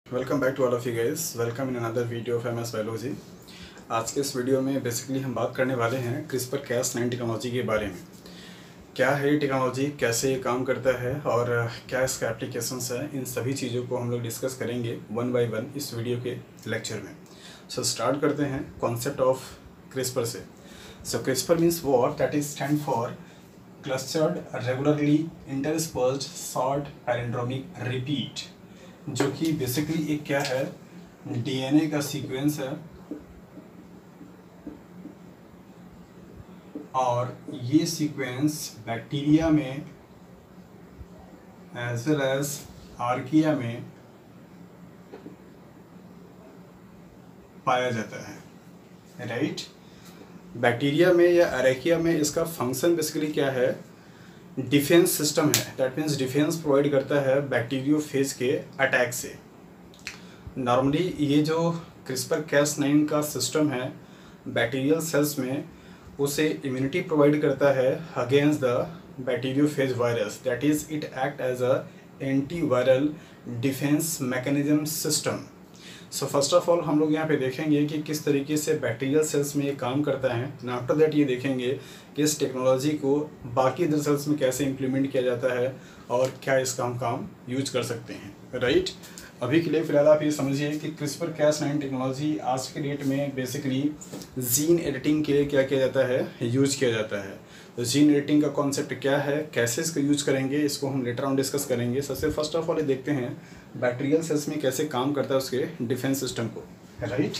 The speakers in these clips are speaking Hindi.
Welcome back to all of you guys. Welcome in another video of MS biology. आज के इस वीडियो में बेसिकली हम बात करने वाले हैं क्रिस्पर कैस9 टेक्नोलॉजी के बारे में। क्या है ये टेक्नोलॉजी, कैसे ये काम करता है और क्या इसका एप्लीकेशंस है, इन सभी चीज़ों को हम लोग डिस्कस करेंगे वन बाय वन इस वीडियो के लेक्चर में। सो स्टार्ट करते हैं कॉन्सेप्ट ऑफ क्रिस्पर से। So CRISPR means what, that is stand for clustered regularly interspersed short palindromic repeat, जो कि बेसिकली एक क्या है, डीएनए का सीक्वेंस है। और ये सीक्वेंस बैक्टीरिया में एज वेल एज आर्किया में पाया जाता है, राइट। बैक्टीरिया में या अरेकिया में इसका फंक्शन बेसिकली क्या है, डिफेंस सिस्टम है। दैट मीन्स डिफेंस प्रोवाइड करता है बैक्टीरियोफेज के अटैक से। नॉर्मली ये जो क्रिस्पर कैस9 का सिस्टम है बैक्टीरियल सेल्स में, उसे इम्यूनिटी प्रोवाइड करता है against the bacteriophage virus. That is it act as a anti viral defence mechanism system. So first of all हम लोग यहाँ पे देखेंगे कि किस तरीके से बैक्टीरियल सेल्स में ये काम करता है। एंड आफ्टर दैट ये देखेंगे कि इस टेक्नोलॉजी को बाकी अदर सेल्स में कैसे इम्प्लीमेंट किया जाता है और क्या इसका हम काम यूज कर सकते हैं, राइट। अभी के लिए फ़िलहाल आप ये समझिए कि क्रिस्पर कैस9 टेक्नोलॉजी आज के डेट में बेसिकली जीन एडिटिंग के लिए क्या किया जाता है, यूज किया जाता है। तो जीन एडिटिंग का कॉन्सेप्ट क्या है, कैसे इसको यूज करेंगे, इसको हम लेटर ऑन डिस्कस करेंगे। सबसे फर्स्ट ऑफ ऑल ये देखते हैं बैक्टीरियल सेल्स में कैसे काम करता है उसके डिफेंस सिस्टम को, राइट।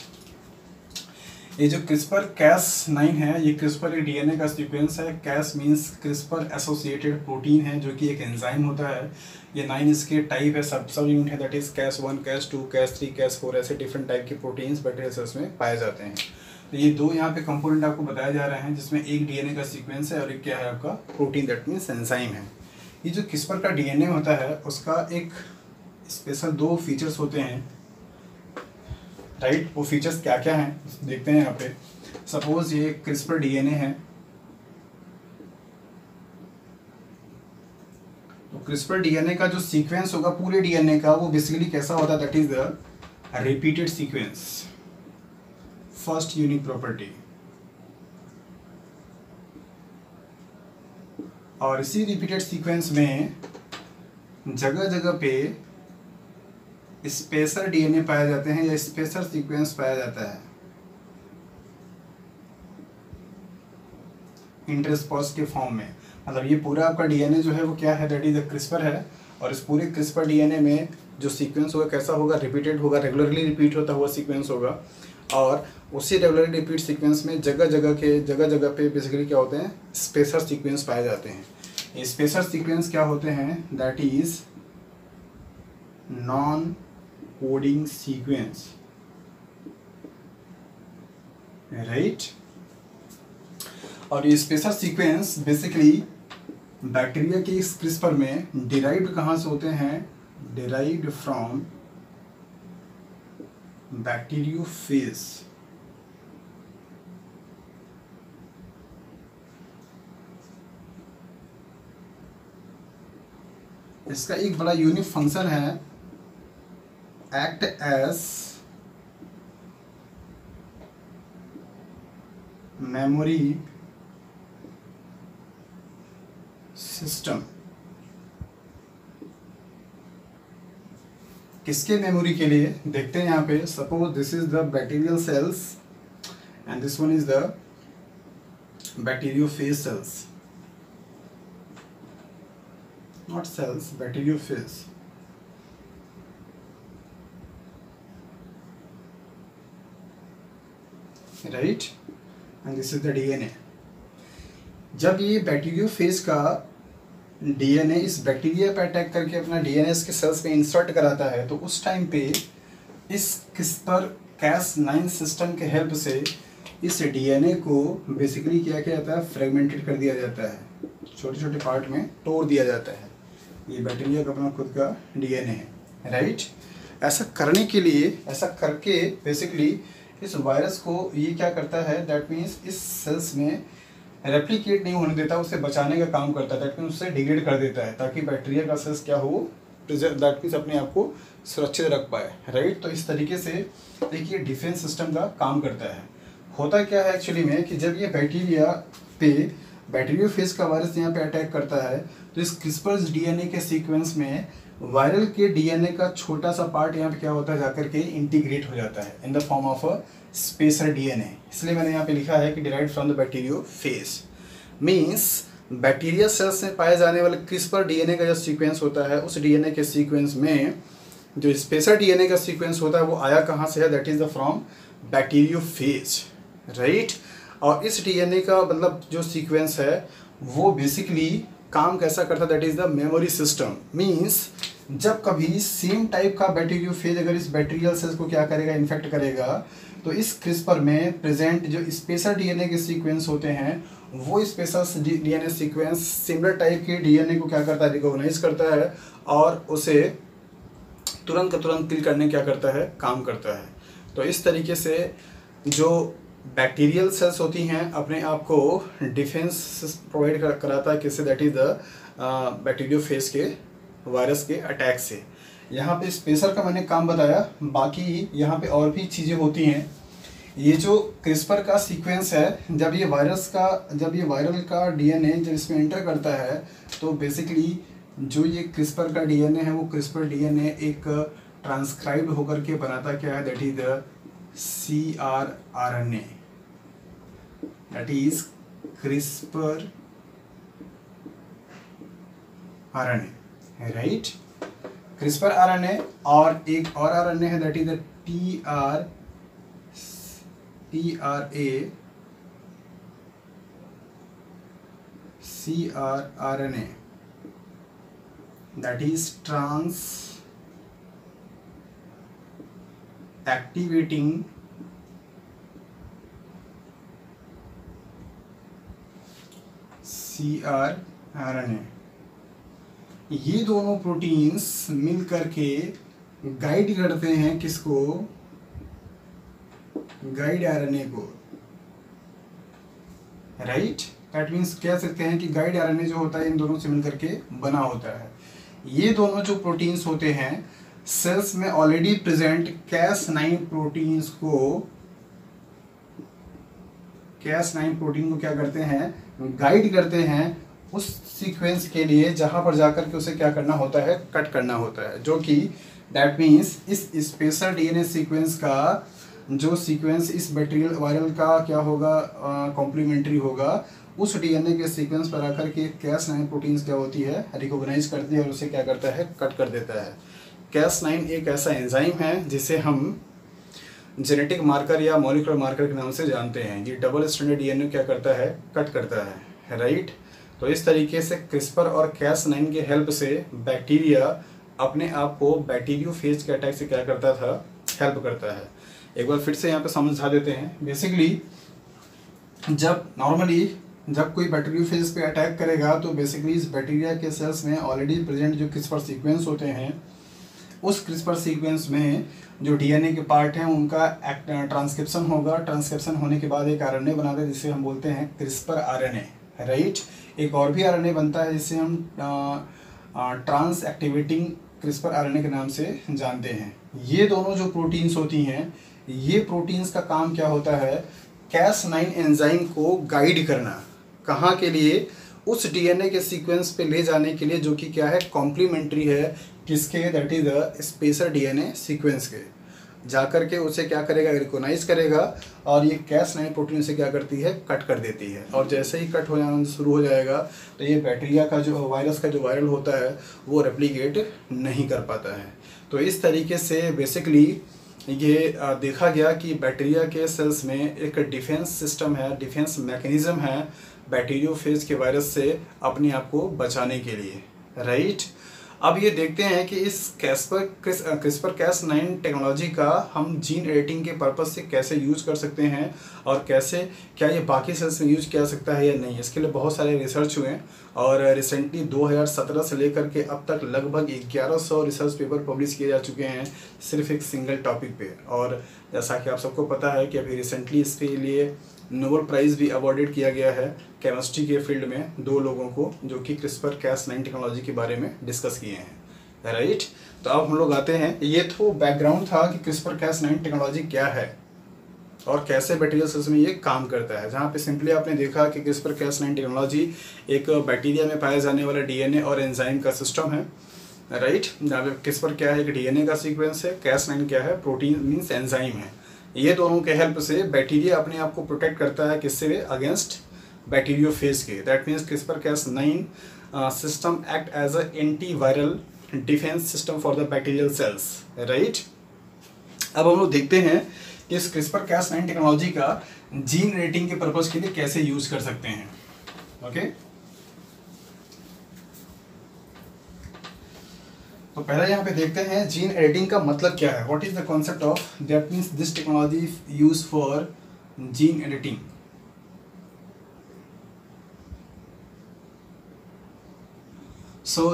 ये जो क्रिस्पर कैस9 है, ये क्रिस्पर एक डीएनए का सीक्वेंस है। कैस मीन्स क्रिस्पर एसोसिएटेड प्रोटीन है, जो कि एक एंजाइम होता है। ये 9 इसके टाइप है, सब यूनिट है। दैट इज कैस1, कैस2, कैस3, कैस4, ऐसे डिफरेंट टाइप के प्रोटीन्स बैक्टीरियल सेल्स में पाए जाते हैं। तो ये दो यहाँ पे कंपोनेंट आपको बताए जा रहे हैं, जिसमें एक डीएनए का सीक्वेंस है और एक क्या है आपका प्रोटीन, दैट मीन्स एंजाइम है। ये जो क्रिस्पर का डीएनए होता है उसका एक स्पेशल दो फीचर्स होते हैं, राइट। वो फीचर्स क्या क्या हैं देखते हैं यहाँ पे। सपोज ये क्रिस्पर डीएनए है, तो क्रिस्पर डीएनए का जो सीक्वेंस होगा पूरे डीएनए का, वो बेसिकली कैसा होता है, that is the repeated sequence, first unique property. और इसी रिपीटेड सीक्वेंस में जगह जगह पे स्पेसर डीएनए पाए जाते हैं या स्पेसर सीक्वेंस पाया जाता है इंटरस्पर्स के फॉर्म में। मतलब ये पूरा आपका डीएनए जो है वो क्या है, दैट इज द क्रिस्पर है। और इस पूरे क्रिस्पर डीएनए में जो सीक्वेंस होगा कैसा होगा, रिपीटेड होगा, रेगुलरली रिपीट होता हुआ सीक्वेंस होगा। और उसी रेगुलरली रिपीट सीक्वेंस में जगह जगह पे बेसिकली क्या होते हैं, स्पेसर सीक्वेंस पाए जाते हैं। ये स्पेसर सीक्वेंस क्या होते हैं, that is non coding sequence, right. और ये स्पेशल सीक्वेंस बेसिकली बैक्टीरिया के इस क्रिस्पर में डिराइव्ड कहाँ से होते हैं, डिराइव्ड फ्रॉम बैक्टीरियोफेज। इसका एक बड़ा यूनिक फंक्शन है, एक्ट एज मेमोरी सिस्टम। किसके मेमोरी के लिए देखते हैं यहाँ पे। Suppose this is the bacterial cells and this one is the bacteriophage cells, not cells, bacteriophage, right. And this is the DNA. जब ये बैक्टीरियोफेज का डीएनए इस बैक्टीरिया पे अटैक करके अपना डीएनए इसके सेल्स में इंसर्ट कराता है, तो उस टाइम पे इस क्रिस्पर कैस9 सिस्टम के हेल्प से इस डीएनए को बेसिकली क्या किया जाता है, फ्रेगमेंटेड कर दिया जाता है, छोटे छोटे पार्ट में तोड़ दिया जाता है। ये बैक्टीरिया का अपना खुद का डीएनए है, राइट। ऐसा करने के लिए, ऐसा करके बेसिकली इस वायरस को ये क्या करता है, दैट मीन्स इस सेल्स में रेप्लिकेट नहीं होने देता, उसे बचाने का काम करता है। दैट मीन्स उसे डिग्रेड कर देता है, ताकि बैक्टीरिया का सेल्स क्या हो, दैट मीन्स अपने आप को सुरक्षित रख पाए, राइट। तो इस तरीके से एक ये डिफेंस सिस्टम का काम करता है। होता क्या है एक्चुअली में कि जब ये बैक्टीरिया पे बैक्टीरियोफेज का वायरस यहाँ पे अटैक करता है तो इस क्रिस्पर्स डीएनए के सीक्वेंस में वायरल के डीएनए का छोटा सा पार्ट यहाँ पे क्या होता है जाकर के इंटीग्रेट हो जाता है in the form of a spacer DNA. इसलिए मैंने यहाँ पे लिखा है कि derived from the bacteriophage means bacteria cells में पाए जाने वाले क्रिस्पर डीएनए का जो सीक्वेंस होता है उस डीएनए के सीक्वेंस में जो स्पेसर डीएनए का सीक्वेंस होता है वो आया कहाँ से है, that is the from bacteriophage, right. और इस डीएनए का मतलब जो सीक्वेंस है वो बेसिकली काम कैसा करता है, that is the memory system. Means जब कभी सेम टाइप का बैक्टीरियोफेज अगर इस बैक्टीरियल सेल्स को क्या करेगा, इन्फेक्ट करेगा, तो इस क्रिस्पर में प्रेजेंट जो स्पेसर डीएनए के सीक्वेंस होते हैं वो spacer DNA sequence similar type के डीएनए को क्या करता है, रिकॉग्नाइज करता है और उसे तुरंत का तुरंत किल करने क्या करता है, काम करता है। तो इस तरीके से जो बैक्टीरियल सेल्स होती हैं अपने आप को डिफेंस प्रोवाइड कराता है किससे, दैट इज द बैक्टीरियोफेज के वायरस के अटैक से। यहाँ पे स्पेसर का मैंने काम बताया, बाकी यहाँ पे और भी चीज़ें होती हैं। ये जो क्रिस्पर का सीक्वेंस है जब ये वायरल का डीएनए जब इसमें एंटर करता है तो बेसिकली जो ये क्रिस्पर का डीएनए है वो क्रिस्पर डीएनए एक ट्रांसक्राइब होकर के बनाता क्या है, that is the cRNA, that is CRISPR RNA, right. CRISPR RNA और एक और आरएनए है that is the cRNA, that is trans activating cRNA। ये दोनों प्रोटीन्स मिल करके गाइड करते हैं किसको, गाइड आरएनए को, राइट। दैट मीन्स कह सकते हैं कि गाइड आरएनए जो होता है इन दोनों से मिलकर के बना होता है। ये दोनों जो प्रोटीन्स होते हैं सेल्स में ऑलरेडी प्रेजेंट Cas9 प्रोटीन्स को क्या करते हैं, गाइड करते हैं उस सीक्वेंस के लिए जहां पर जाकर के उसे क्या करना होता है, कट करना होता है। जो कि दैट मीन्स इस स्पेशल डीएनए सीक्वेंस का जो सीक्वेंस इस बैक्टीरियल वायरल का क्या होगा, कॉम्प्लीमेंट्री होगा, उस डीएनए के सीक्वेंस पर आकर के Cas9 प्रोटीन्स क्या होती है, रिकॉग्नाइज करती है और उसे क्या करता है, कट कर देता है। Cas9 एक ऐसा एंजाइम है जिसे हम जेनेटिक मार्कर या मॉलिक्यूलर मार्कर के नाम से जानते हैं। ये डबल स्ट्रैंडेड डीएनए क्या करता है, कट करता है, राइट। तो इस तरीके से क्रिस्पर और Cas9 के हेल्प से बैक्टीरिया अपने आप को बैक्टीरियोफेज के अटैक से क्या करता था, हेल्प करता है। एक बार फिर से यहाँ पे समझा देते हैं। बेसिकली जब कोई बैक्टीरियोफेज पे अटैक करेगा तो बेसिकली इस बैक्टीरिया के सेल्स में ऑलरेडी प्रेजेंट जो क्रिस्पर सीक्वेंस होते हैं उस क्रिस्पर सीक्वेंस में जो डीएनए के पार्ट हैं उनका ट्रांसक्रिप्शन होगा। ट्रांसक्रिप्शन होने के बाद एक आरएनए बनाते हैं जिसे हम बोलते हैं क्रिस्पर आरएनए, राइट। एक और भी आरएनए बनता है जिसे हम ट्रांस एक्टिवेटिंग क्रिस्पर आरएनए के नाम से जानते हैं। ये दोनों जो प्रोटीन्स होती हैं, ये प्रोटीन्स का काम क्या होता है, Cas9 एंजाइम को गाइड करना। कहाँ के लिए, उस डीएनए के सीक्वेंस पे ले जाने के लिए जो कि क्या है, कॉम्प्लीमेंट्री है किसके, that is the spacer DNA sequence के। जाकर के उसे क्या करेगा, रिकॉग्नाइज करेगा और ये Cas9 प्रोटीन से क्या करती है, कट कर देती है। और जैसे ही कट हो जाना शुरू हो जाएगा तो ये बैक्टीरिया का जो वायरस का जो वायरल होता है वो रेप्लिकेट नहीं कर पाता है। तो इस तरीके से बेसिकली ये देखा गया कि बैक्टीरिया के सेल्स में एक डिफेंस सिस्टम है, डिफेंस मैकेनिज्म है बैक्टीरियोफेज के वायरस से अपने आप को बचाने के लिए, राइट। अब ये देखते हैं कि इस क्रिस्पर Cas9 टेक्नोलॉजी का हम जीन एडिटिंग के पर्पज़ से कैसे यूज कर सकते हैं और कैसे क्या ये बाकी सेल्स में यूज किया सकता है या नहीं। इसके लिए बहुत सारे रिसर्च हुए और रिसेंटली 2017 से लेकर के अब तक लगभग 1100 रिसर्च पेपर पब्लिश किए जा चुके हैं सिर्फ एक सिंगल टॉपिक पे। और जैसा कि आप सबको पता है कि अभी रिसेंटली इसके लिए नोबेल प्राइज़ भी अवॉर्डेड किया गया है केमिस्ट्री के फील्ड में 2 लोगों को, जो कि क्रिस्पर Cas9 टेक्नोलॉजी के बारे में डिस्कस किए हैं, राइट। तो अब हम लोग आते हैं, ये तो बैकग्राउंड था कि CRISPR-Cas9 टेक्नोलॉजी क्या है और कैसे बैक्टीरियल सेल्स में ये काम करता है, जहाँ पे सिंपली आपने देखा कि CRISPR-Cas9 टेक्नोलॉजी एक बैक्टीरिया में पाया जाने वाला डीएनए और एंजाइम का सिस्टम है, राइट। जहाँ पे CRISPR क्या है, एक डीएनए का सीक्वेंस है, Cas9 क्या है, प्रोटीन मीन्स एंजाइम है। ये दोनों के हेल्प से बैक्टीरिया अपने आप को प्रोटेक्ट करता है, किससे, अगेंस्ट बैक्टीरियोफेज के। That means CRISPR-Cas9 system act as a antiviral defence system for the bacterial cells, right. अब हम लोग देखते हैं कि इस CRISPR-Cas9 टेक्नोलॉजी का जीन एडिटिंग के पर्पज के लिए कैसे यूज कर सकते हैं। ओके, तो पहले यहाँ पे देखते हैं जीन एडिटिंग का मतलब क्या है, what is the concept of, that means this technology use for gene editing.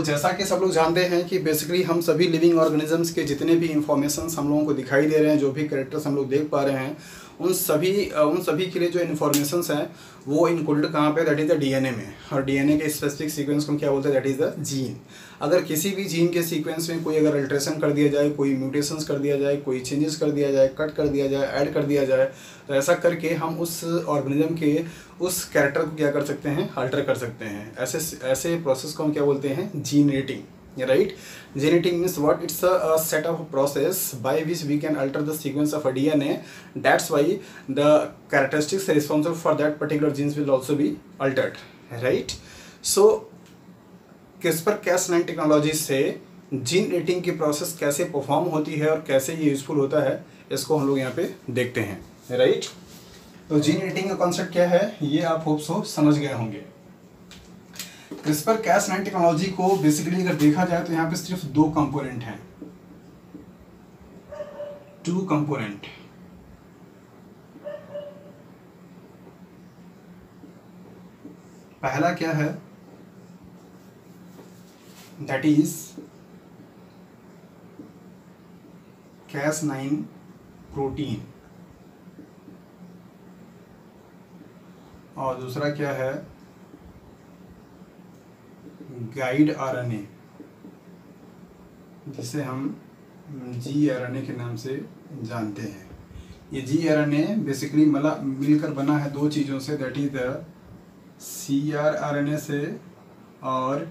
जैसा कि सब लोग जानते हैं कि बेसिकली हम सभी लिविंग ऑर्गेनिजम्स के जितने भी इंफॉर्मेशंस हम लोगों को दिखाई दे रहे हैं, जो भी कैरेक्टर्स हम लोग देख पा रहे हैं, उन सभी के लिए जो इन्फॉर्मेशंस हैं वो इनकोडेड कहाँ पे, दैट इज़ द डीएनए में। और डीएनए के स्पेसिफिक सीक्वेंस को क्या बोलते हैं, दैट इज़ द जीन। अगर किसी भी जीन के सीक्वेंस में कोई अगर अल्ट्रेशन कर दिया जाए, कोई म्यूटेशंस कर दिया जाए, कोई चेंजेस कर दिया जाए, कट कर दिया जाए, ऐड कर दिया जाए, तो ऐसा करके हम उस ऑर्गेनिज्म के उस कैरेक्टर को क्या कर सकते हैं, अल्टर कर सकते हैं। ऐसे प्रोसेस को हम क्या बोलते हैं, gene editing, right. Gene editing means what? It's a set of process by which we can alter the sequence of a DNA. That's why the characteristics responsible for that particular genes will also be altered, right? So CRISPR-Cas9 technology से जीन एडिटिंग की प्रोसेस कैसे परफॉर्म होती है और कैसे ये यूजफुल होता है, इसको हम लोग यहाँ पे देखते हैं, राइट। तो जीन एडिटिंग का कॉन्सेप्ट क्या है, ये आप होप सो समझ गए होंगे। CRISPR-Cas9 टेक्नोलॉजी को बेसिकली अगर देखा जाए तो यहाँ पे सिर्फ दो कंपोनेंट हैं, 2 कंपोनेंट। पहला क्या है, दैट इज Cas9 प्रोटीन, और दूसरा क्या है, गाइड आरएनए, जिसे हम gRNA के नाम से जानते हैं। ये gRNA बेसिकली मिलकर बना है दो चीज़ों से, दैट इज द cRNA से और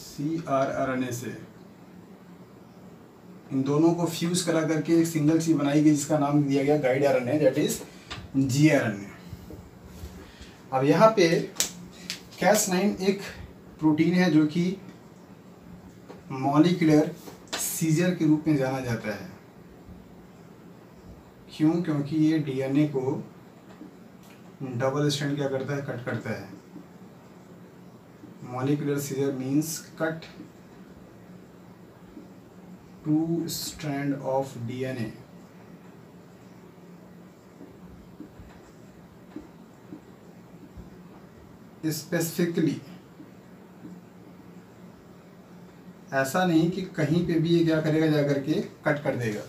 tRNA से। इन दोनों को फ्यूज करा करके एक सिंगल चीज बनाई गई जिसका नाम दिया गया guide RNA, that is gRNA। अब यहाँ पे Cas9 एक प्रोटीन है जो कि मॉलिक्यूलर सीजर के रूप में जाना जाता है। क्यों? क्योंकि ये डीएनए को डबल स्ट्रैंड क्या करता है, कट करता है। Molecular scissor means cut 2 strand of DNA specifically. ऐसा नहीं कि कहीं पे भी ये क्या करेगा, जाकर के कट कर देगा।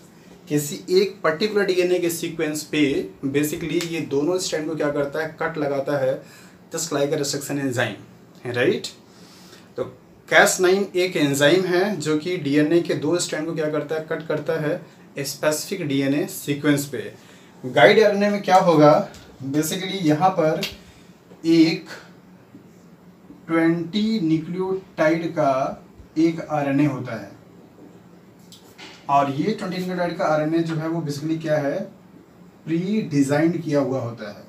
किसी एक पर्टिकुलर डीएनए के सीक्वेंस पे बेसिकली ये दोनों स्ट्रैंड को क्या करता है, कट लगाता है, just like a restriction enzyme, right. तो Cas9 एक एंजाइम है जो कि डीएनए के 2 स्ट्रैंड को क्या करता है, कट करता है स्पेसिफिक डीएनए सीक्वेंस पे। गाइड आरएनए में क्या होगा, बेसिकली यहाँ पर एक 20 न्यूक्लियोटाइड का एक आरएनए होता है, और ये 20 न्यूक्लियोटाइड का आरएनए जो है वो बेसिकली क्या है, प्री डिजाइन किया हुआ होता है।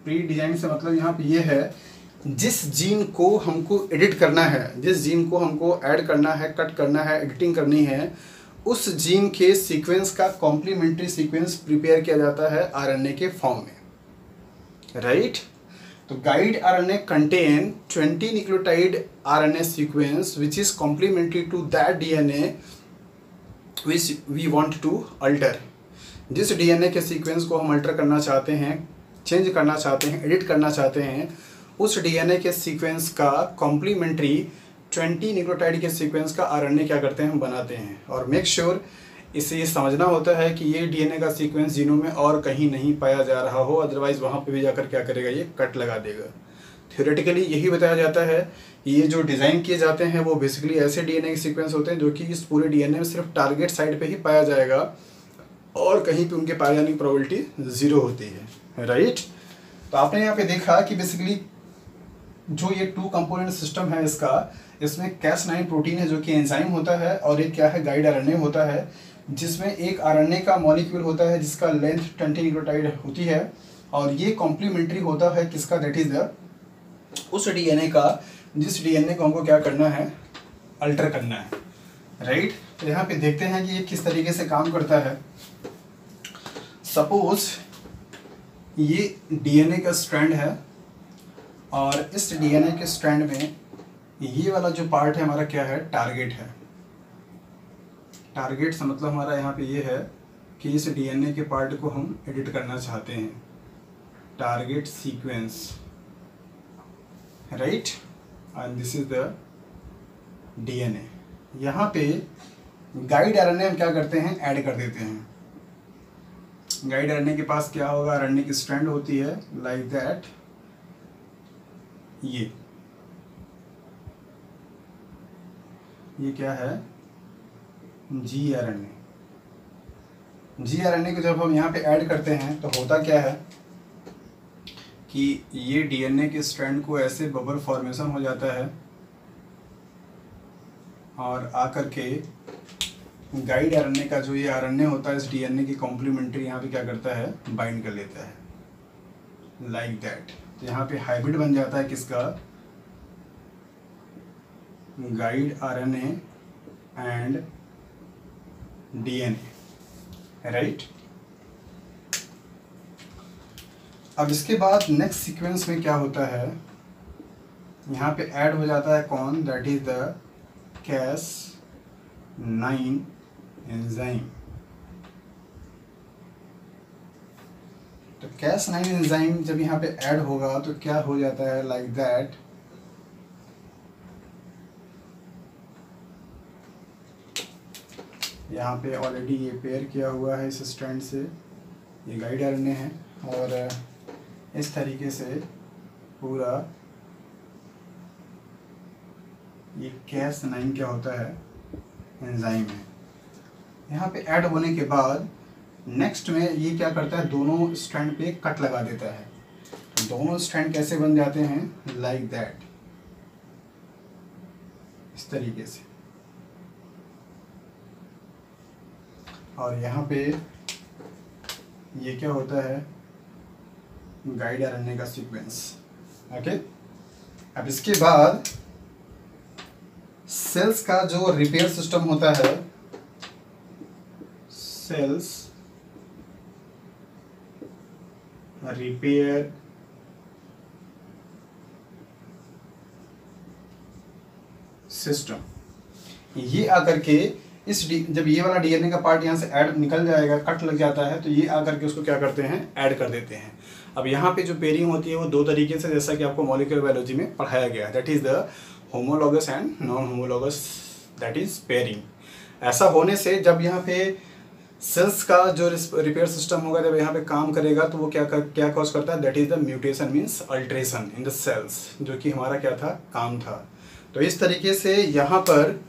प्री डिजाइन से मतलब यहाँ पे ये है, जिस जीन को हमको एडिट करना है, जिस जीन को हमको ऐड करना है, कट करना है, एडिटिंग करनी है, उस जीन के सीक्वेंस का कॉम्प्लीमेंट्री सीक्वेंस प्रिपेयर किया जाता है आरएनए के फॉर्म में, राइट। तो guide RNA contain 20 nucleotide RNA sequence which is complementary to that DNA which we want to alter. जिस डीएनए के सीक्वेंस को हम अल्टर करना चाहते हैं, चेंज करना चाहते हैं, एडिट करना चाहते हैं, उस डीएनए के सीक्वेंस का कॉम्प्लीमेंट्री 20 न्यूक्लियोटाइड के सीक्वेंस का आरएनए क्या करते हैं, हम बनाते हैं। और मेक श्योर इससे ये समझना होता है कि ये डीएनए का सीक्वेंस जीनों में और कहीं नहीं पाया जा रहा हो, अदरवाइज वहाँ पे भी जाकर क्या करेगा, ये कट लगा देगा। थ्योरेटिकली यही बताया जाता है कि ये जो डिज़ाइन किए जाते हैं वो बेसिकली ऐसे डीएनए के सीक्वेंस होते हैं जो कि इस पूरे डीएनए में सिर्फ टारगेट साइट पे ही पाया जाएगा और कहीं पे उनके पाए जाने की प्रोबेबिलिटी 0 होती है, राइट। तो आपने यहाँ पे देखा कि बेसिकली जो ये 2 कंपोनेंट सिस्टम है इसका, इसमें Cas9 प्रोटीन है जो कि एंजाइम होता है और एक क्या है, गाइड आरएनए होता है, जिसमें एक आरएनए का मॉलिक्यूल होता है जिसका लेंथ 20 न्यूक्लियोटाइड होती है और ये कॉम्प्लीमेंट्री होता है किसका, दैट इज द उस डीएनए का जिस डीएनए को हमको क्या करना है, अल्टर करना है, राइट। तो यहाँ पे देखते हैं कि ये किस तरीके से काम करता है। सपोज ये डीएनए का स्ट्रैंड है और इस डीएनए के स्ट्रैंड में ये वाला जो पार्ट है हमारा क्या है, टारगेट है। टारगेट से मतलब हमारा यहाँ पे ये है कि इस डीएनए के पार्ट को हम एडिट करना चाहते हैं, target sequence, right, and this is the DNA. यहाँ पे गाइड आरएनए हम क्या करते हैं, ऐड कर देते हैं। गाइड आरएनए के पास क्या होगा, आरएनए की स्ट्रैंड होती है लाइक दैट, ये क्या है, जी आरएनए। जी आरएनए को जब हम यहाँ पे ऐड करते हैं तो होता क्या है कि ये डीएनए के स्ट्रैंड को ऐसे बबल फॉर्मेशन हो जाता है और आकर के गाइड आरएनए का जो ये आरएनए होता है इस डीएनए की कॉम्प्लीमेंट्री यहाँ पे क्या करता है, बाइंड कर लेता है लाइक दैट। तो यहाँ पे हाइब्रिड बन जाता है किसका, guide RNA and DNA, right. अब इसके बाद नेक्स्ट सीक्वेंस में क्या होता है, यहाँ पे ऐड हो जाता है कौन, that is the Cas9 enzyme. तो Cas9 एंजाइम जब यहाँ पे ऐड होगा तो क्या हो जाता है, लाइक दैट, यहाँ पे ऑलरेडी ये पेयर किया हुआ है इस स्ट्रैंड से, ये गाइड आरएनए है और इस तरीके से पूरा ये Cas9 क्या होता है, एंजाइम है। यहाँ पे ऐड होने के बाद नेक्स्ट में ये क्या करता है, दोनों स्ट्रैंड पे कट लगा देता है। दोनों स्ट्रैंड कैसे बन जाते हैं, लाइक दैट, इस तरीके से। और यहाँ पे ये क्या होता है, गाइड आरएनए का सीक्वेंस, ओके। अब इसके बाद सेल्स का जो रिपेयर सिस्टम होता है, सेल्स रिपेयर सिस्टम, ये आकर के जब ये वाला डीएनए का पार्ट यहाँ से ऐड निकल जाएगा, कट लग जाता है, तो ये आकर के उसको क्या करते हैं, ऐड कर देते हैं। अब यहाँ पे जो पेयरिंग होती है वो 2 तरीके से, जैसा कि आपको मॉलिक्यूलर बायोलॉजी में पढ़ाया गया है, that is the homologous and non homologous, that is pairing. ऐसा होने से जब यहाँ पे सेल्स का जो रिपेयर सिस्टम होगा, जब यहाँ पे काम करेगा तो वो क्या कॉज करता है, that is the mutation means alteration in the cells, जो कि हमारा क्या था, काम था। तो इस तरीके से यहाँ पर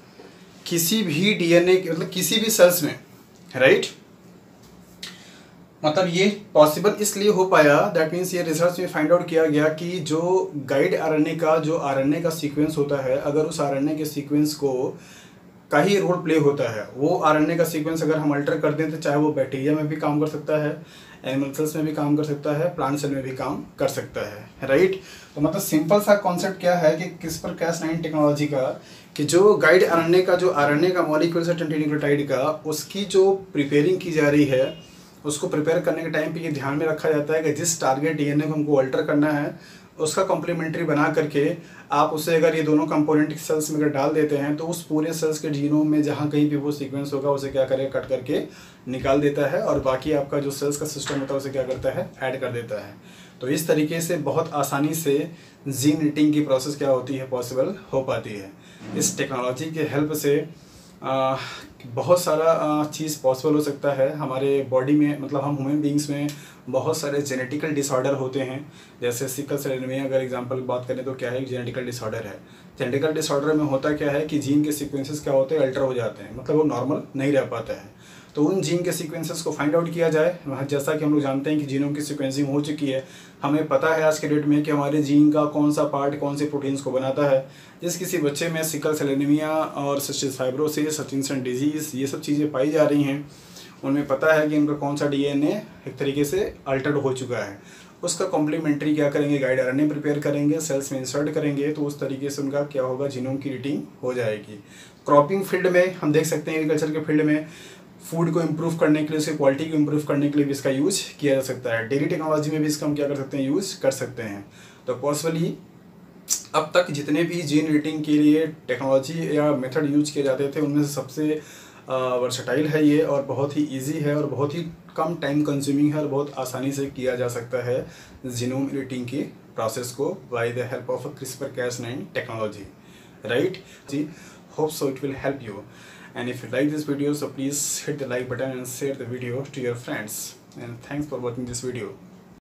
किसी भी डीएनए मतलब किसी भी सेल्स में, राइट, मतलब ये पॉसिबल इसलिए हो पाया, दैट मीन्स ये रिसर्च में फाइंड आउट किया गया कि जो गाइड आरएनए का जो आरएनए का सीक्वेंस होता है, अगर उस आरएनए के सीक्वेंस को का ही रोल प्ले होता है, वो आरएनए का सीक्वेंस अगर हम अल्टर कर दें तो चाहे वो बैक्टीरिया में भी काम कर सकता है, एनिमल सेल्स में भी काम कर सकता है, प्लांट सेल में भी काम कर सकता है, राइट। तो मतलब सिंपल सा कॉन्सेप्ट क्या है कि CRISPR Cas9 टेक्नोलॉजी का, कि जो गाइड आरएनए का जो आरएनए का मॉलिक्यूल है 20 न्यूक्लियोटाइड का, उसकी जो प्रिपेयरिंग की जा रही है, उसको प्रिपेयर करने के टाइम पे ये ध्यान में रखा जाता है कि जिस टारगेट डीएनए को हमको अल्टर करना है उसका कॉम्प्लीमेंट्री बना करके आप उसे अगर ये दोनों कंपोनेंट सेल्स में अगर डाल देते हैं तो उस पूरे सेल्स के जीनोम में जहाँ कहीं भी वो सीक्वेंस होगा उसे क्या करेगा, कट करके निकाल देता है और बाकी आपका जो सेल्स का सिस्टम होता है उसे क्या करता है, ऐड कर देता है। तो इस तरीके से बहुत आसानी से जीन एडिटिंग की प्रोसेस क्या होती है, पॉसिबल हो पाती है। इस टेक्नोलॉजी के हेल्प से बहुत सारा चीज़ पॉसिबल हो सकता है हमारे बॉडी में, मतलब हम ह्यूमन बींग्स में बहुत सारे जेनेटिकल डिसऑर्डर होते हैं। जैसे सिकल सेल एनीमिया अगर एग्जांपल बात करें तो क्या है, जेनेटिकल डिसऑर्डर है। जेनेटिकल डिसऑर्डर में होता क्या है कि जीन के सीक्वेंसेस क्या होते हैं, अल्टर हो जाते हैं, मतलब वो नॉर्मल नहीं रह पाता है। तो उन जीन के सीक्वेंसेस को फाइंड आउट किया जाए। जैसा कि हम लोग जानते हैं कि जीनों की सीक्वेंसिंग हो चुकी है, हमें पता है आज के डेट में कि हमारे जीन का कौन सा पार्ट कौन से प्रोटीन्स को बनाता है। जिस किसी बच्चे में सिकल सेल एनीमिया और सिस्टिक फाइब्रोसिस, हचिंसन डिजीज़, ये सब चीज़ें पाई जा रही हैं, उनमें पता है कि इनका कौन सा डीएनए एक तरीके से अल्टर्ड हो चुका है। उसका कॉम्प्लीमेंट्री क्या करेंगे, गाइड आरएनए प्रिपेयर करेंगे, सेल्स में इंसर्ट करेंगे, तो उस तरीके से उनका क्या होगा, जीनोम की एडिटिंग हो जाएगी। क्रॉपिंग फील्ड में हम देख सकते हैं, एग्रीकल्चर के फील्ड में फूड को इम्प्रूव करने के लिए, उसकी क्वालिटी को इम्प्रूव करने के लिए भी इसका यूज किया जा सकता है। डेली टेक्नोलॉजी में भी इसका हम क्या कर सकते हैं, यूज कर सकते हैं। तो पॉसिबली अब तक जितने भी जीन एडिटिंग के लिए टेक्नोलॉजी या मेथड यूज किए जाते थे, उनमें से सबसे वर्सटाइल है ये, और बहुत ही इजी है, और बहुत ही कम टाइम कंज्यूमिंग है, और बहुत आसानी से किया जा सकता है जीनोम एडिटिंग की प्रोसेस को by the help of CRISPR-Cas9 technology, right जी। Hope so it will help you, and if you like this video, so please hit the like button and share the video to your friends, and thanks for watching this video.